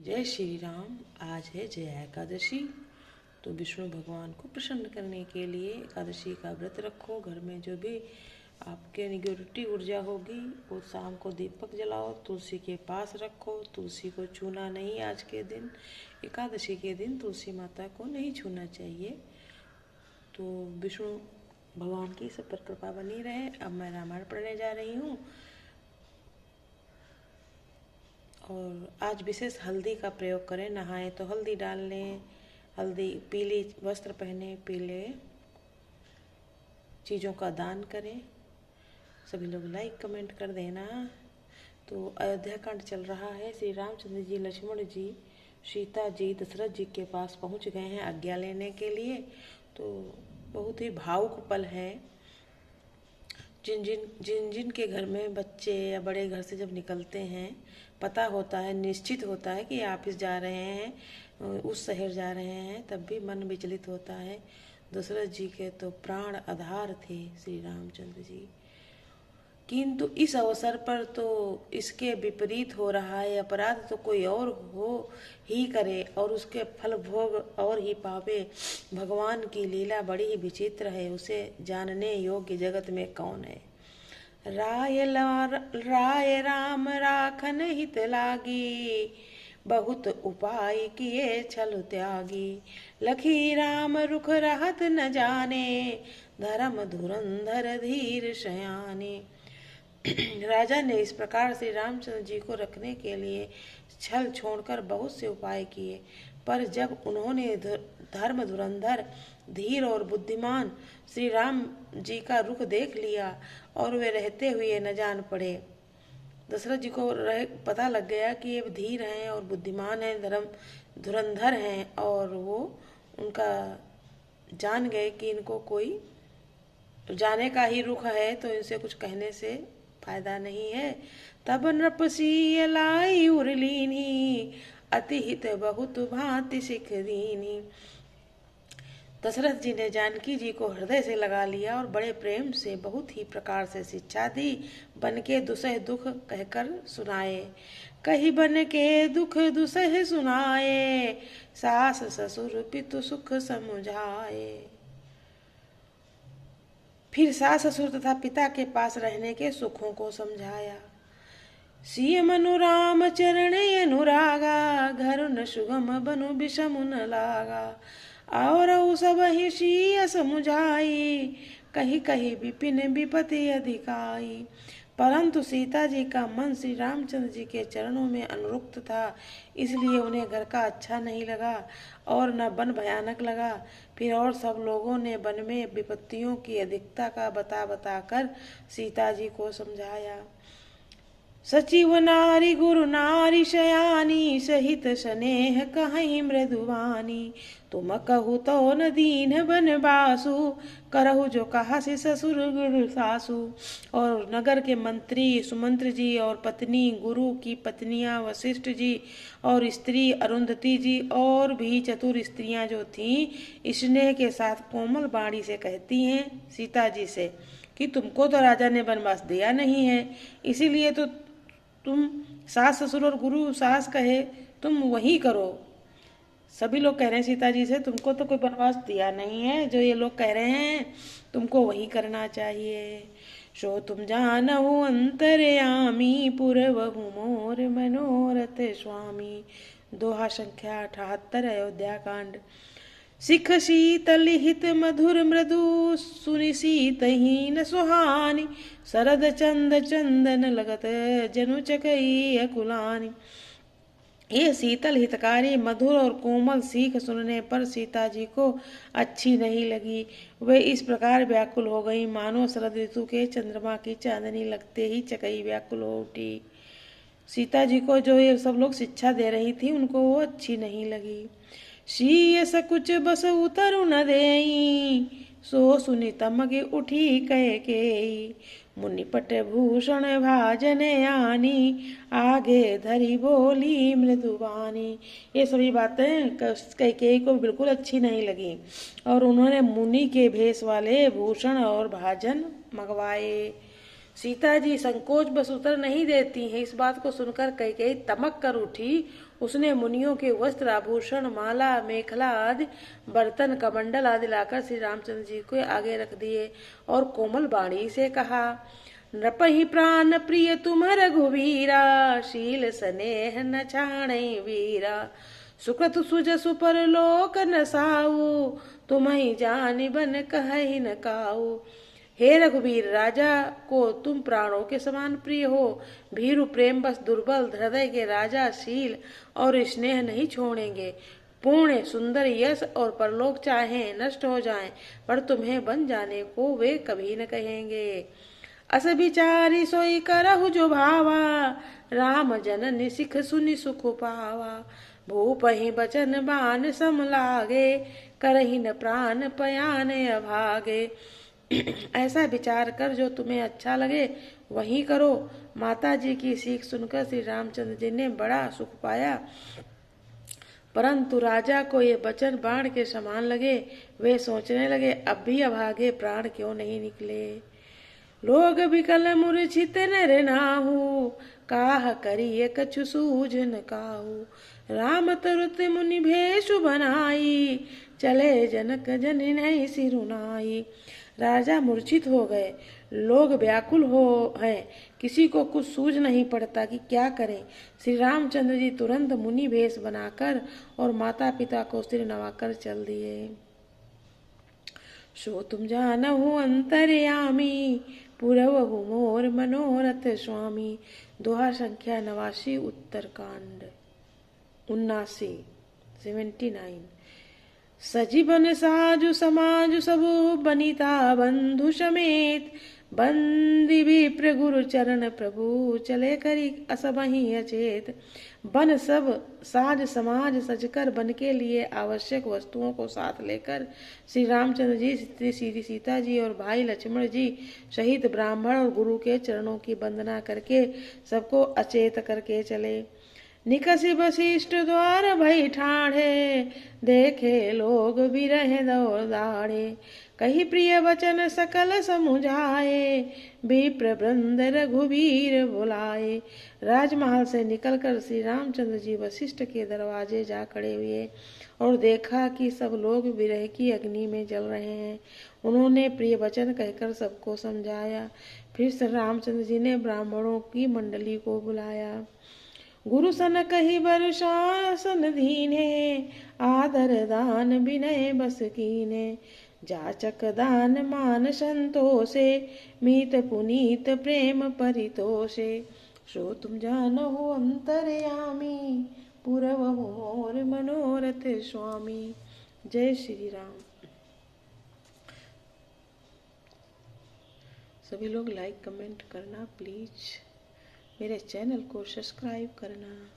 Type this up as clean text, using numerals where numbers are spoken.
जय श्री राम। आज है जया एकादशी। तो विष्णु भगवान को प्रसन्न करने के लिए एकादशी का व्रत रखो। घर में जो भी आपके निगेटिव ऊर्जा होगी वो शाम को दीपक जलाओ, तुलसी के पास रखो। तुलसी को छूना नहीं। आज के दिन एकादशी के दिन तुलसी माता को नहीं छूना चाहिए। तो विष्णु भगवान की सब पर कृपा बनी रहे। अब मैं रामायण पढ़ने जा रही हूँ। और आज विशेष हल्दी का प्रयोग करें। नहाएं तो हल्दी डाल लें। हल्दी, पीली वस्त्र पहने, पीले चीज़ों का दान करें। सभी लोग लाइक कमेंट कर देना। तो अयोध्या कांड चल रहा है। श्री रामचंद्र जी, लक्ष्मण जी, सीता जी दशरथ जी के पास पहुंच गए हैं आज्ञा लेने के लिए। तो बहुत ही भावुक पल है। जिन के घर में बच्चे या बड़े घर से जब निकलते हैं, पता होता है, निश्चित होता है कि ऑफिस जा रहे हैं, उस शहर जा रहे हैं, तब भी मन विचलित होता है। दशरथ जी के तो प्राण आधार थे श्री रामचंद्र जी, किंतु इस अवसर पर तो इसके विपरीत हो रहा है। अपराध तो कोई और हो ही करे और उसके फल भोग और ही पावे। भगवान की लीला बड़ी ही विचित्र है, उसे जानने योग्य जगत में कौन है। राय राम राखन हित लागी, बहुत उपाय किए छल त्यागी। लखी राम रुख रहत न जाने, धर्म धुरंधर धीर शयाने। राजा ने इस प्रकार से रामचंद्र जी को रखने के लिए छल छोड़कर बहुत से उपाय किए, पर जब उन्होंने धर्म धुरंधर धीर और बुद्धिमान श्री राम जी का रुख देख लिया और वे रहते हुए न जान पड़े। दशरथ जी को पता लग गया कि ये धीर हैं और बुद्धिमान हैं, धर्म धुरंधर हैं, और वो उनका जान गए कि इनको कोई जाने का ही रुख है, तो इनसे कुछ कहने से फायदा नहीं है। तब नृपसी लाई उर्लीनी, अति हित बहुत भांति सिख दीनी। दशरथ जी ने जानकी जी को हृदय से लगा लिया और बड़े प्रेम से बहुत ही प्रकार से शिक्षा दी। बन के दुसह दुख कहकर सुनाए, कही बन के दुख दुसह सुनाए, सास ससुर पितु सुख समुझाए। फिर सास ससुर तथा पिता के पास रहने के सुखों को समझाया। सिय मनु राम चरण अनुरागा, घर न सुगम बनु विषम न लागा। और सब ही सिय समुझाई, कही कही विपिन विपति अधिकाई। परंतु सीता जी का मन श्री रामचंद्र जी के चरणों में अनुरक्त था, इसलिए उन्हें घर का अच्छा नहीं लगा और न वन भयानक लगा। फिर और सब लोगों ने वन में विपत्तियों की अधिकता का बता कर सीता जी को समझाया। सचिव नारी गुरु नारी शयानी, सहित स्नेह कहीं मृदुवानी। तुम कहु तो न दीन बन बासु, करहु जो कहा से ससुर गुरु सासु। और नगर के मंत्री सुमंत्र जी और पत्नी गुरु की पत्नियां वशिष्ठ जी और स्त्री अरुंधति जी और भी चतुर स्त्रियां जो थीं, स्नेह के साथ कोमल वाणी से कहती हैं सीता जी से कि तुमको तो राजा ने वनवास दिया नहीं है, इसीलिए तो तुम सास ससुर और गुरु सास कहे तुम वही करो। सभी लोग कह रहे हैं सीता जी से, तुमको तो कोई वनवास दिया नहीं है, जो ये लोग कह रहे हैं तुमको वही करना चाहिए। सो तुम जानहु अंतर्यामी, पुरवहु मोर मनोरथ स्वामी। दोहा संख्या 78 अयोध्या कांड। सिख शीतल हित मधुर मृदु, सुनि सीतहीन सुहानी। शरद चंद चंदन लगत, जनु चकई अकुलानी। ये शीतल हितकारी मधुर और कोमल सीख सुनने पर सीता जी को अच्छी नहीं लगी। वे इस प्रकार व्याकुल हो गई मानो शरद ऋतु के चंद्रमा की चांदनी लगते ही चकई व्याकुल हो उठी। सीता जी को जो ये सब लोग शिक्षा दे रही थी उनको वो अच्छी नहीं लगी। शीय सकुच बस उतरु न देई, सो सुनि तमगे उठी कह के। मुनिपट भूषण भाजन आनी, आगे धरी बोली मृदुवानी। ये सभी बातें कैकेयी को बिल्कुल अच्छी नहीं लगी और उन्होंने मुनि के भेष वाले भूषण और भाजन मंगवाए। सीता जी संकोच बस उत्तर नहीं देती हैं। इस बात को सुनकर कैकेयी तमक कर उठी उसने मुनियों के वस्त्र आभूषण माला मेखला आदि बर्तन कमंडल आदि लाकर श्री रामचंद्र जी को आगे रख दिए और कोमल वाणी से कहा, नृपहि प्राण प्रिय तुम रघुवीरा, शील स्नेह न छाणे वीरा, सुकृत सुजसु परलोक न साऊ, तुम्हि जानि बन कहहि न काऊ। हे रघुवीर, राजा को तुम प्राणों के समान प्रिय हो। भीरु प्रेम बस दुर्बल हृदय के राजा शील और स्नेह नहीं छोड़ेंगे। पुण्य सुंदर यश और परलोक चाहे नष्ट हो जाएं, पर तुम्हें बन जाने को वे कभी न कहेंगे। अस विचारी सोई करहु जो भावा, राम जननि सिख सुनि सुख पावा। भूपहि बचन बान सम लागे, करहि न प्राण पयान अभागे। ऐसा विचार कर जो तुम्हें अच्छा लगे वही करो। माता जी की सीख सुनकर श्री रामचंद्र जी ने बड़ा सुख पाया, परंतु राजा को ये वचन बाण के समान लगे। वे सोचने लगे, अब भी अभागे प्राण क्यों नहीं निकले। लोग विकल मूर्छित नर नाहु, काह करिए कछु सूझ न काहू। राम तुरत मुनि भेषु बनाई, चले जनक जनि नहीं सिरुनाई। राजा मूर्छित हो गए, लोग व्याकुल हो हैं, किसी को कुछ सूझ नहीं पड़ता कि क्या करें। श्री रामचंद्र जी तुरंत मुनि भेष बनाकर और माता पिता को सिर नवाकर चल दिए। सो तुम जानहु अंतर्यामी, पुरवहु मोर मनोरथ स्वामी। दोहा संख्या 89 उत्तरकांड 79। सजीवन साजु समाजु सबु, बनिता बंधु समेत। बंदी विप्र गुरु चरण प्रभु, चले करी असबहि अचेत। बन सब साज समाज सजकर बन के लिए आवश्यक वस्तुओं को साथ लेकर श्री रामचंद्र जी, श्री सीता जी और भाई लक्ष्मण जी सहित ब्राह्मण और गुरु के चरणों की वंदना करके सबको अचेत करके चले। निकसी वशिष्ठ द्वार भई ठाढ़े, देखे लोग बिरह दौड़ दाढ़े। कही प्रिय वचन सकल समुझाए, विप्र वृंद रघुवीर बुलाए। राजमहल से निकलकर श्री रामचंद्र जी वशिष्ठ के दरवाजे जा खड़े हुए और देखा कि सब लोग विरह की अग्नि में जल रहे हैं। उन्होंने प्रिय वचन कहकर सबको समझाया। फिर श्री रामचंद्र जी ने ब्राह्मणों की मंडली को बुलाया। गुरु सन कही वर्षासन दीने, आदर दान विनय बस कीने। जाचक दान मान संतोषे, मीत पुनीत प्रेम परितोषे। सो तुम जानहु अंतर्यामी, पुरवहु मोर मनोरथ स्वामी। जय श्री राम। सभी लोग लाइक कमेंट करना प्लीज, मेरे चैनल को सब्सक्राइब करना।